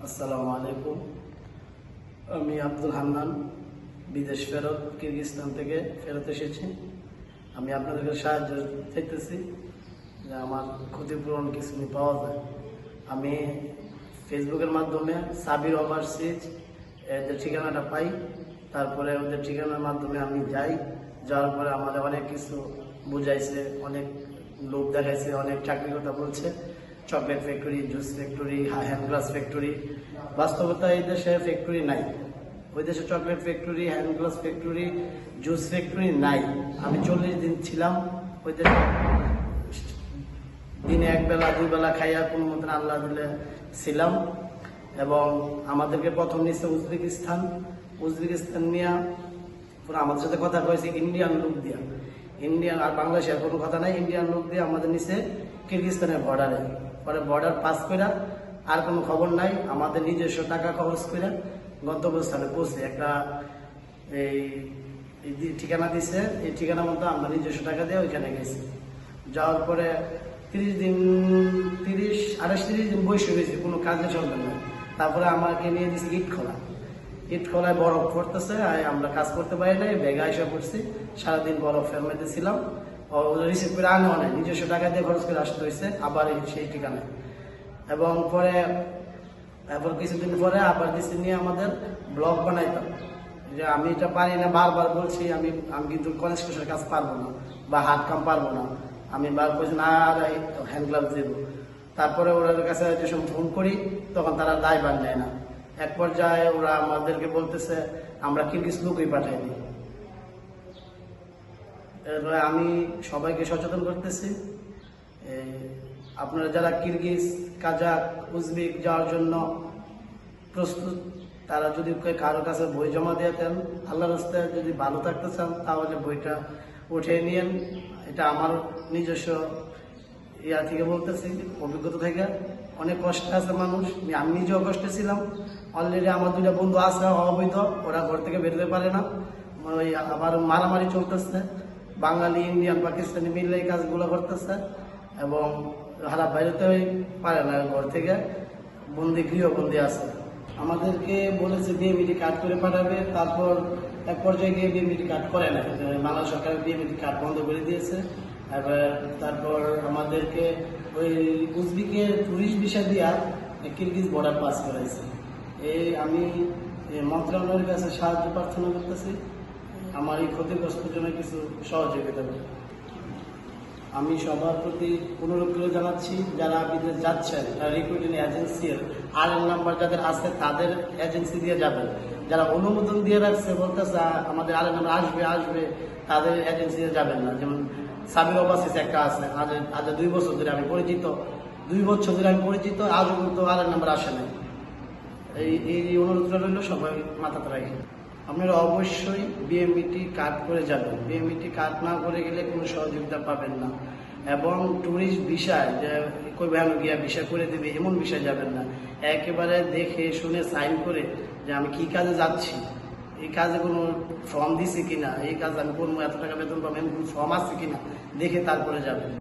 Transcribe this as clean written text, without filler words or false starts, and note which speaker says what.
Speaker 1: আসসালামু আলাইকুম। আমি আব্দুল হান্নান, বিদেশ ফেরত কিরগিজস্তান থেকে ফেরত এসেছি। আমি আপনাদেরকে সাহায্য চাইতেছি যে আমার ক্ষতিপূরণ কিছু পাওয়া যায়। আমি ফেসবুকের মাধ্যমে সাবির ওভারসিজ এদের ঠিকানাটা পাই, তারপরে ওদের ঠিকানার মাধ্যমে আমি যাই। যাওয়ার পরে আমাদের অনেক কিছু বুঝাইছে, অনেক লোক দেখাইছে, অনেক চাকরির কথা বলছে, chocolate factory, juice factory, hand glass factory. বাস্তবতা এই দেশে ফ্যাক্টরি নাই। ওই দেশে chocolate factory, hand glass factory, juice factory নাই। আমি 40 দিন ছিলাম ওই দেশে। দিনে একবেলা দুইবেলা খাইয়া কোনো মতন আল্লাহ দিলে ছিলাম। এবং আমাদেরকে প্রথম নিচ্ছে উজবেকিস্তান নিয়ে আমাদের সাথে কথা কয়েছে ইন্ডিয়ান লোক দিয়া। ইন্ডিয়ান আর বাংলাদেশের কোনো কথা নাই, ইন্ডিয়ান লোক দিয়ে আমাদের নিচে কিরগিজস্তানের বর্ডারে। পরে বর্ডার পাস করে আর কোনো খবর নাই। আমাদের নিজস্ব টাকা খরচ করে গন্তব্যস্থানে পৌঁছে একটা এই ঠিকানা দিছে, এই ঠিকানা মতো আমরা নিজস্ব টাকা দিয়ে ওইখানে গেছি। যাওয়ার পরে 30 দিন বসে গেছি, কোনো কাজে চলবে না। তারপরে আমাকে নিয়ে দিয়েছি ইট খোলায় বরফ পড়তেছে, আমরা কাজ করতে পারি নাই, বেগা এসে পড়ছি। সারাদিন বরফের মধ্যে ছিলাম। রিসিভ করে আনেও নাই, নিজস্ব টাকা দিয়ে খরচ করে আসতে হয়েছে আবার সেই ঠিকানায়। এবং পরে কিছুদিন পরে আবার দিচ্ছি নিয়ে আমাদের ব্লগ বানাইতাম যে আমি এটা পারি না, বারবার বলছি আমি কিন্তু কনস্ট্রাকশনের কাজ পারবো না বা হাত কাম পারবো না। আমি বার করছি না, হ্যান্ড গ্লাভস দেবো। তারপরে ওদের কাছে যখন ফোন করি তখন তারা দায়ভার নেয় না। এক পর্যায়ে ওরা আমাদেরকে বলতেছে আমরা কিরগিজ লোকই পাঠাই দিই। এরপরে আমি সবাইকে সচেতন করতেছি, আপনারা যারা কিরগিজ, কাজাক, উজবেক যাওয়ার জন্য প্রস্তুত, তারা যদি কারো কাছে বই জমা দিয়ে দেন, আল্লাহর রাস্তায় যদি ভালো থাকতে চান তাহলে বইটা উঠিয়ে নিয়েন। এটা আমার নিজস্ব থেকে বলতেছি, অভিজ্ঞতা থেকে। অনেক কষ্টে আছে মানুষ, আমি নিজেও কষ্টে ছিলাম। অলরেডি আমার 2টা বন্ধু আছে অবৈধ, ওরা ঘর থেকে বেরোতে পারে না। ওই আবার মারামারি চলতেছে, বাঙালি, ইন্ডিয়ান, পাকিস্তানি মিলে এই কাজগুলো করতেছে এবং হারা বাইরেতে পারে না, ঘর থেকে গৃহবন্দী আছে। আমাদেরকে বলেছে বিএমইটি কার্ড করে পাঠাবে, তারপর এক পর্যায়ে গিয়ে বিএমইটি কার্ড করে না, বাংলাদেশ সরকার বিএমইটি কার্ড বন্ধ করে দিয়েছে। তারপর আমাদেরকে ওই উজবেকের টুরিস্ট ভিসা দিয়া কিরগিজ বর্ডার পাস করাইছে। আমি মন্ত্রণালয়ের কাছে সাহায্য প্রার্থনা করতেছি, আমার এই ক্ষতিগ্রস্তের জন্য কিছু সহযোগিতা করবে। আমি সবার প্রতি অনুরোধ করে জানাচ্ছি, যারা বিদেশ যাচ্ছেন তারা রিক্রুটিং এজেন্সির RN নাম্বার যাদের আছে তাদের এজেন্সি দিয়ে যাবেন। যারা অনুমোদন দিয়ে রাখছে বলতেছে আমাদের RN নাম্বার আসবে, তাদের এজেন্সি দিয়ে যাবেন না। যেমন সাবির ওভারসিজ একটা আছে, আজ 2 বছর ধরে আমি পরিচিত, আজও কিন্তু RN নাম্বার আসে না। এই অনুরোধটা রইল, সবাই মাথাতে রাখেন। আপনারা অবশ্যই বিএমইটি কার্ড করে যাবেন। বিএমইটি কার্ড না করে গেলে কোনো সহযোগিতা পাবেন না। এবং ট্যুরিস্ট ভিসায় যে কই ভ্যানো গিয়া ভিসা করে দেবে এমন বিষয় যাবেন না। একেবারে দেখে শুনে সাইন করে যে আমি কি কাজে যাচ্ছি, এই কাজে কোনো ফর্ম দিছি কিনা, এই কাজ আমি করবো, এত টাকা বেতন পাবো, এমন কোনো ফর্ম আছে কিনা দেখে তারপরে যাবেন।